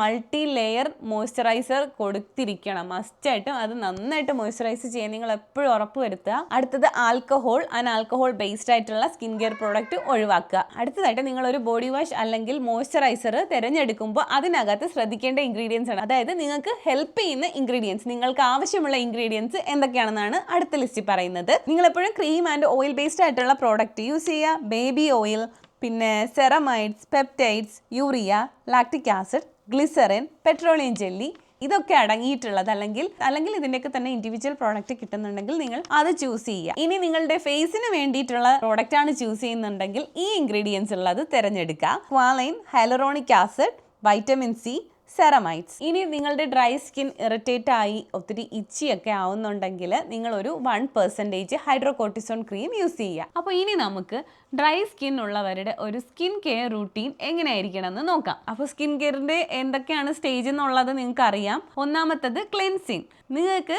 മൾട്ടി ലെയർ മോയ്സ്ചറൈസർ കൊടുത്തിരിക്കണം. മസ്റ്റായിട്ടും അത് നന്നായിട്ട് മോയ്സ്ചറൈസ് ചെയ്യാൻ നിങ്ങൾ എപ്പോഴും ഉറപ്പ് വരുത്തുക. അടുത്തത് ആൽക്കഹോൾ ആൻഡ് ആൽക്കഹോൾ ബേസ്ഡ് ആയിട്ടുള്ള സ്കിൻ കെയർ പ്രോഡക്റ്റ് ഒഴിവാക്കുക. അടുത്തതായിട്ട് നിങ്ങളൊരു ബോഡി വാഷ് അല്ലെങ്കിൽ മോയ്സ്ചറൈസർ തിരഞ്ഞെടുക്കുമ്പോൾ അതിനകത്ത് ശ്രദ്ധിക്കേണ്ട ഇൻഗ്രീഡിയൻസ് ആണ്. അതായത് നിങ്ങൾക്ക് ഹെൽപ്പ് ചെയ്യുന്ന ഇൻഗ്രീഡിയൻസ്, നിങ്ങൾക്ക് ആവശ്യമുള്ള ഇൻഗ്രീഡിയൻസ് എന്തൊക്കെയാണെന്നാണ് അടുത്ത ലിസ്റ്റിൽ പറയുന്നത്. നിങ്ങൾ എപ്പോഴും ക്രീം ആൻഡ് ഓയിൽ ബേസ്ഡ് ആയിട്ടുള്ള പ്രോഡക്റ്റ് യൂസ് ചെയ്യുക. ബേബി ഓയിൽ, പിന്നെ ceramides, peptides, urea, lactic acid, glycerin, petroleum jelly, ഇതൊക്കെ അടങ്ങിയിട്ടുള്ളത് അല്ലെങ്കിൽ ഇതിൻ്റെയൊക്കെ തന്നെ ഇൻഡിവിജ്വൽ പ്രോഡക്റ്റ് കിട്ടുന്നുണ്ടെങ്കിൽ നിങ്ങൾ അത് ചൂസ് ചെയ്യുക. ഇനി നിങ്ങളുടെ ഫേസിന് വേണ്ടിയിട്ടുള്ള പ്രോഡക്റ്റ് ആണ് ചൂസ് ചെയ്യുന്നുണ്ടെങ്കിൽ ഈ ഇൻഗ്രീഡിയൻസ് ഉള്ളത് തിരഞ്ഞെടുക്കുക. സ്ക്വാലൈൻ, ഹൈലറോണിക് ആസിഡ്, വൈറ്റമിൻ സി, സെറമൈഡ്സ്. ഇനി നിങ്ങളുടെ ഡ്രൈ സ്കിൻ ഇറിറ്റേറ്റ് ആയി ഒത്തിരി ഇച്ചിയൊക്കെ ആവുന്നുണ്ടെങ്കിൽ നിങ്ങളൊരു 1% ഹൈഡ്രോകോർട്ടിസോൺ ക്രീം യൂസ് ചെയ്യുക. അപ്പോൾ ഇനി നമുക്ക് ഡ്രൈ സ്കിൻ ഉള്ളവരുടെ ഒരു സ്കിൻ കെയർ റൂട്ടീൻ എങ്ങനെയായിരിക്കണം എന്ന് നോക്കാം. അപ്പോൾ സ്കിൻ കെയറിൻ്റെ എന്തൊക്കെയാണ് സ്റ്റേജ് എന്നുള്ളത് നിങ്ങൾക്ക് അറിയാം. ഒന്നാമത്തത് ക്ലെൻസിങ്. നിങ്ങൾക്ക്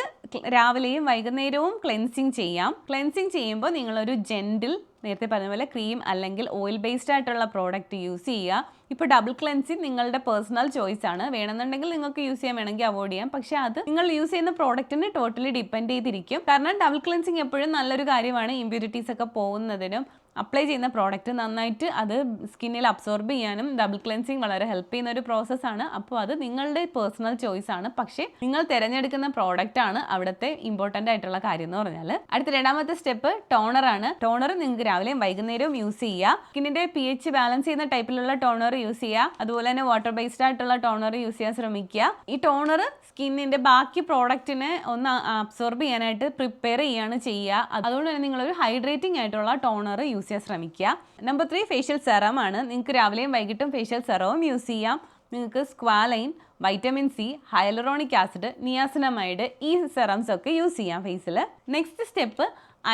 രാവിലെയും വൈകുന്നേരവും ക്ലെൻസിങ് ചെയ്യാം. ക്ലെൻസിങ് ചെയ്യുമ്പോൾ നിങ്ങളൊരു ജെൻറ്റിൽ, നേരത്തെ പറഞ്ഞ പോലെ ക്രീം അല്ലെങ്കിൽ ഓയിൽ ബേസ്ഡ് ആയിട്ടുള്ള പ്രോഡക്റ്റ് യൂസ് ചെയ്യുക. ഇപ്പോൾ ഡബിൾ ക്ലെൻസിങ് നിങ്ങളുടെ പേഴ്സണൽ ചോയ്സ് ആണ്. വേണമെന്നുണ്ടെങ്കിൽ നിങ്ങൾക്ക് യൂസ് ചെയ്യാൻ, വേണമെങ്കിൽ അവോയ്ഡ് ചെയ്യാം. പക്ഷേ അത് നിങ്ങൾ യൂസ് ചെയ്യുന്ന പ്രോഡക്റ്റിന് ടോട്ടലി ഡിപ്പെൻഡ് ചെയ്തിരിക്കും. കാരണം ഡബിൾ ക്ലെൻസിങ് എപ്പോഴും നല്ലൊരു കാര്യമാണ്. ഇമ്പ്യൂരിറ്റീസ് ഒക്കെ പോകുന്നതിനും അപ്ലൈ ചെയ്യുന്ന പ്രോഡക്റ്റ് നന്നായിട്ട് അത് സ്കിന്നിൽ അബ്സോർബ് ചെയ്യാനും ഡബിൾ ക്ലെൻസിങ് വളരെ ഹെൽപ്പ് ചെയ്യുന്ന ഒരു പ്രോസസ്സാണ്. അപ്പോൾ അത് നിങ്ങളുടെ പേഴ്സണൽ ചോയ്സ് ആണ്. പക്ഷേ നിങ്ങൾ തിരഞ്ഞെടുക്കുന്ന പ്രോഡക്റ്റ് ആണ് അവിടുത്തെ ഇമ്പോർട്ടൻ്റ് ആയിട്ടുള്ള കാര്യം എന്ന് പറഞ്ഞാൽ. അടുത്ത രണ്ടാമത്തെ സ്റ്റെപ്പ് ടോണറാണ്. ടോണർ നിങ്ങൾക്ക് രാവിലെയും വൈകുന്നേരവും യൂസ് ചെയ്യുക. സ്കിന്നിൻ്റെ pH ബാലൻസ് ചെയ്യുന്ന ടൈപ്പിലുള്ള ടോണർ യൂസ് ചെയ്യുക. അതുപോലെ തന്നെ വാട്ടർ ബേസ്ഡ് ആയിട്ടുള്ള ടോണർ യൂസ് ചെയ്യാൻ ശ്രമിക്കുക. ഈ ടോണർ സ്കിന്നിൻ്റെ ബാക്കി പ്രോഡക്റ്റിനെ ഒന്ന് അബ്സോർബ് ചെയ്യാനായിട്ട് പ്രിപ്പയർ ചെയ്യുകയാണ് ചെയ്യുക. അതുകൊണ്ട് തന്നെ നിങ്ങളൊരു ഹൈഡ്രേറ്റിംഗ് ആയിട്ടുള്ള ടോണർ യൂസ് ചെയ്യാൻ ശ്രമിക്കുക. നമ്പർ 3 ഫേഷ്യൽ സെറം ആണ്. നിങ്ങൾക്ക് രാവിലെയും വൈകിട്ടും ഫേഷ്യൽ സെറവും യൂസ് ചെയ്യാം. നിങ്ങൾക്ക് squalane, vitamin C, hyaluronic acid, niacinamide, ഈ സെറംസ് ഒക്കെ യൂസ് ചെയ്യാം ഫേസിൽ. നെക്സ്റ്റ് സ്റ്റെപ്പ്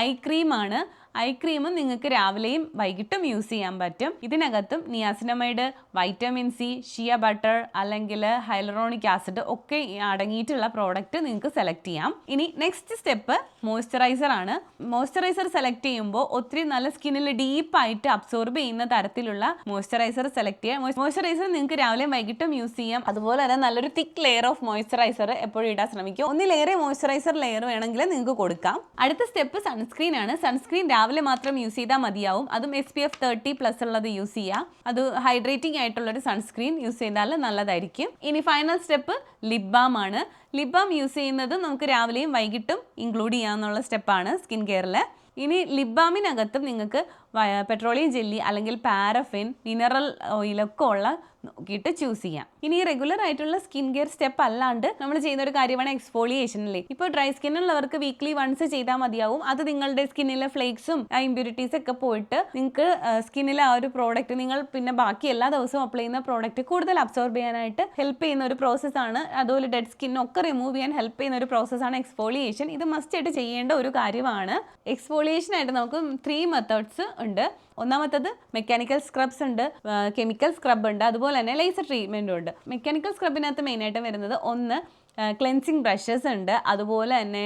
ഐ ക്രീം ആണ്. ഐ ക്രീം നിങ്ങൾക്ക് രാവിലെയും വൈകിട്ടും യൂസ് ചെയ്യാൻ പറ്റും. ഇതിനകത്തും niacinamide, vitamin C, shea butter അല്ലെങ്കിൽ ഹൈലറോണിക് ആസിഡ് ഒക്കെ അടങ്ങിയിട്ടുള്ള പ്രോഡക്റ്റ് നിങ്ങൾക്ക് സെലക്ട് ചെയ്യാം. ഇനി നെക്സ്റ്റ് സ്റ്റെപ്പ് മോയ്സ്ചറൈസർ ആണ്. മോയ്സ്ചറൈസർ സെലക്ട് ചെയ്യുമ്പോൾ ഒത്തിരി നല്ല സ്കിന്നിൽ ഡീപ്പായിട്ട് അബ്സോർബ് ചെയ്യുന്ന തരത്തിലുള്ള മോയ്സ്ചറൈസർ സെലക്ട് ചെയ്യാം. മോയ്സ്ചറൈസർ നിങ്ങൾക്ക് രാവിലെയും വൈകിട്ടും യൂസ് ചെയ്യാം. അതുപോലെ തന്നെ നല്ലൊരു തിക്ക് ലെയർ ഓഫ് മോയ്സ്ചറൈസർ എപ്പോഴും ഇടാൻ ശ്രമിക്കും. ഒന്നിലേറെ മോയ്സ്ചറൈസർ ലെയർ വേണമെങ്കിൽ നിങ്ങൾക്ക് കൊടുക്കാം. അടുത്ത സ്റ്റെപ്പ് സൺസ്ക്രീൻ ആണ്. സൺസ്ക്രീൻ രാവിലെ മാത്രം യൂസ് ചെയ്താൽ മതിയാവും. അതും SPF 30+ ഉള്ളത് യൂസ് ചെയ്യുക. അത് ഹൈഡ്രേറ്റിംഗ് ആയിട്ടുള്ളൊരു സൺസ്ക്രീൻ യൂസ് ചെയ്താൽ നല്ലതായിരിക്കും. ഇനി ഫൈനൽ സ്റ്റെപ്പ് ലിപ് ബാം ആണ്. ലിപ് ബാം യൂസ് ചെയ്യുന്നത് നമുക്ക് രാവിലെയും വൈകിട്ടും ഇൻക്ലൂഡ് ചെയ്യാമെന്നുള്ള സ്റ്റെപ്പാണ് സ്കിൻ കെയറിൽ. ഇനി ലിപ് ബാമിനകത്തും നിങ്ങൾക്ക് പെട്രോളിയം ജെല്ലി അല്ലെങ്കിൽ പാരഫിൻ, മിനറൽ ഓയിലൊക്കെ ഉള്ള നോക്കിയിട്ട് ചൂസ് ചെയ്യാം. ഇനി റെഗുലർ ആയിട്ടുള്ള സ്കിൻ കെയർ സ്റ്റെപ്പ് അല്ലാണ്ട് നമ്മൾ ചെയ്യുന്ന ഒരു കാര്യമാണ് എക്സ്ഫോളിയേഷൻ അല്ലേ. ഇപ്പോൾ ഡ്രൈ സ്കിന്നുള്ളവർക്ക് വീക്ക്ലി വൺസ് ചെയ്താൽ മതിയാവും. അത് നിങ്ങളുടെ സ്കിന്നിലെ ഫ്ലേക്സും ഇമ്പ്യൂരിറ്റീസ് ഒക്കെ പോയിട്ട് നിങ്ങൾക്ക് സ്കിന്നിലെ ആ ഒരു പ്രോഡക്റ്റ് നിങ്ങൾ പിന്നെ ബാക്കി എല്ലാ ദിവസവും അപ്ലൈ ചെയ്യുന്ന പ്രോഡക്റ്റ് കൂടുതൽ അബ്സോർബ് ചെയ്യാനായിട്ട് ഹെൽപ്പ് ചെയ്യുന്ന ഒരു പ്രോസസ്സാണ്. അതുപോലെ ഡെഡ് സ്കിന്നൊക്കെ റിമൂവ് ചെയ്യാൻ ഹെൽപ്പ് ചെയ്യുന്ന ഒരു പ്രോസസ്സാണ് എക്സ്ഫോളിയേഷൻ. ഇത് മസ്റ്റ് ആയിട്ട് ചെയ്യേണ്ട ഒരു കാര്യമാണ്. എക്സ്ഫോളിയേഷനായിട്ട് നമുക്ക് 3 മെത്തേഡ്സ് ഉണ്ട്. ഒന്നാമത്തത് മെക്കാനിക്കൽ സ്ക്രബ്സ് ഉണ്ട്, കെമിക്കൽ സ്ക്രബ് ഉണ്ട്, അതുപോലെ തന്നെ ലേസർ ട്രീറ്റ്മെൻറ്റും ഉണ്ട്. മെക്കാനിക്കൽ സ്ക്രബിനകത്ത് മെയിനായിട്ട് വരുന്നത് ഒന്ന് ക്ലെൻസിങ് ബ്രഷസ് ഉണ്ട്, അതുപോലെ തന്നെ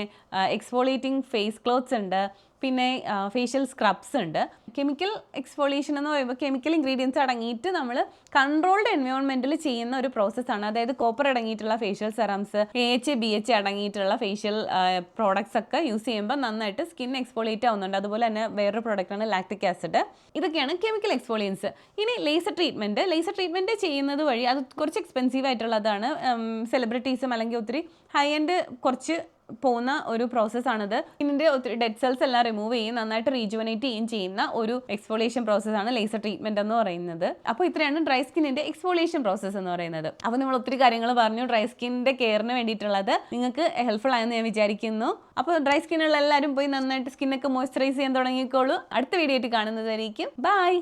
എക്സ്ഫോളിയേറ്റിംഗ് ഫേസ് ക്ലോത്ത്സ് ഉണ്ട്, പിന്നെ ഫേഷ്യൽ സ്ക്രബ്സ് ഉണ്ട്. കെമിക്കൽ എക്സ്ഫോളിയേഷൻ എന്ന് പറയുമ്പോൾ കെമിക്കൽ ഇൻഗ്രീഡിയൻസ് അടങ്ങിയിട്ട് നമ്മൾ കൺട്രോൾഡ് എൻവയോൺമെൻറ്റിൽ ചെയ്യുന്ന ഒരു പ്രോസസ്സാണ്. അതായത് കോപ്പർ അടങ്ങിയിട്ടുള്ള ഫേഷ്യൽ സെറംസ്, AHA BHA അടങ്ങിയിട്ടുള്ള ഫേഷ്യൽ പ്രോഡക്ട്സ് ഒക്കെ യൂസ് ചെയ്യുമ്പോൾ നന്നായിട്ട് സ്കിൻ എക്സ്ഫോളിയേറ്റ് ആവുന്നുണ്ട്. അതുപോലെ തന്നെ വേറൊരു പ്രോഡക്റ്റാണ് ലാക്റ്റിക് ആസിഡ്. ഇതൊക്കെയാണ് കെമിക്കൽ എക്സ്ഫോളിയൻസ്. ഇനി ലേസർ ട്രീറ്റ്മെൻറ്റ് ചെയ്യുന്നത് വഴി അത് കുറച്ച് എക്സ്പെൻസീവ് ആയിട്ടുള്ളതാണ്. സെലിബ്രിറ്റീസും അല്ലെങ്കിൽ ഒത്തിരി ഹൈ എൻഡ് കുറച്ച് പോകുന്ന ഒരു പ്രോസസ്സാണിത്. ഇതിൻ്റെ ഒത്തിരി ഡെഡ് സെൽസ് എല്ലാം റിമൂവ് ചെയ്യും, നന്നായിട്ട് റീജുവനേറ്റ് ചെയ്യുന്ന ഒരു എക്സ്ഫോളിയേഷൻ പ്രോസസ്സാണ് ലേസർ ട്രീറ്റ്മെൻറ്റ് എന്ന് പറയുന്നത്. അപ്പോൾ ഇത്രയാണ് ഡ്രൈ സ്കിന്നിൻ്റെ എക്സ്ഫോളിയേഷൻ പ്രോസസ്സ് എന്ന് പറയുന്നത്. അപ്പോൾ നമ്മൾ ഒത്തിരി കാര്യങ്ങൾ പറഞ്ഞു ഡ്രൈ സ്കിന്നിൻ്റെ കെയറിന് വേണ്ടിയിട്ടുള്ളത്. നിങ്ങൾക്ക് ഹെൽപ്ഫുൾ ആയെന്ന് ഞാൻ വിചാരിക്കുന്നു. അപ്പോൾ ഡ്രൈ സ്കിന്നുള്ള എല്ലാവരും പോയി നന്നായിട്ട് സ്കിന്നൊക്കെ മോയ്സ്ചറൈസ് ചെയ്യാൻ തുടങ്ങിക്കോളൂ. അടുത്ത വീഡിയോ ആയിട്ട് കാണുന്നതായിരിക്കും. ബൈ.